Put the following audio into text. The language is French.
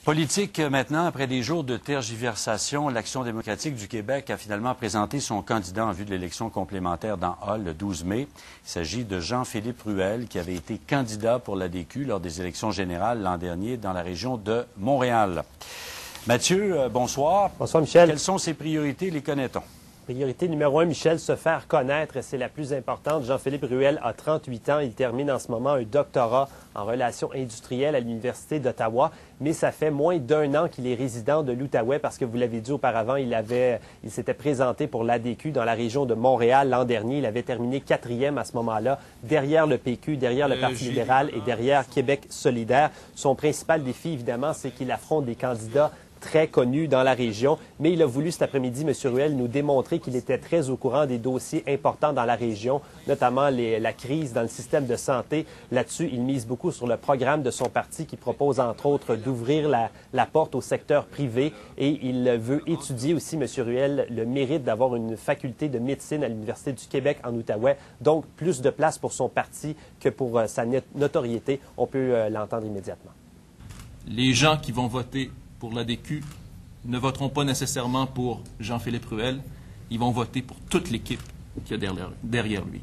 Politique maintenant, après des jours de tergiversation, l'Action démocratique du Québec a finalement présenté son candidat en vue de l'élection complémentaire dans Hall le 12 mai. Il s'agit de Jean-Philippe Ruel, qui avait été candidat pour l'ADQ lors des élections générales l'an dernier dans la région de Montréal. Mathieu, bonsoir. Bonsoir, Michel. Quelles sont ses priorités, les connaît-on? Priorité numéro 1, Michel, se faire connaître, c'est la plus importante. Jean-Philippe Ruel a 38 ans. Il termine en ce moment un doctorat en relations industrielles à l'Université d'Ottawa, mais ça fait moins d'1 an qu'il est résident de l'Outaouais parce que, vous l'avez dit auparavant, il s'était présenté pour l'ADQ dans la région de Montréal l'an dernier. Il avait terminé 4e à ce moment-là, derrière le PQ, derrière le Parti libéral et derrière Québec solidaire. Son principal défi, évidemment, c'est qu'il affronte des candidats très connu dans la région, mais il a voulu cet après-midi, M. Ruel, nous démontrer qu'il était très au courant des dossiers importants dans la région, notamment la crise dans le système de santé. Là-dessus, il mise beaucoup sur le programme de son parti qui propose, entre autres, d'ouvrir la porte au secteur privé et il veut étudier aussi, M. Ruel, le mérite d'avoir une faculté de médecine à l'Université du Québec en Outaouais, donc plus de place pour son parti que pour sa notoriété. On peut l'entendre immédiatement. Les gens qui vont voter pour l'ADQ ne voteront pas nécessairement pour Jean-Philippe Ruel, ils vont voter pour toute l'équipe qu'il y a derrière lui.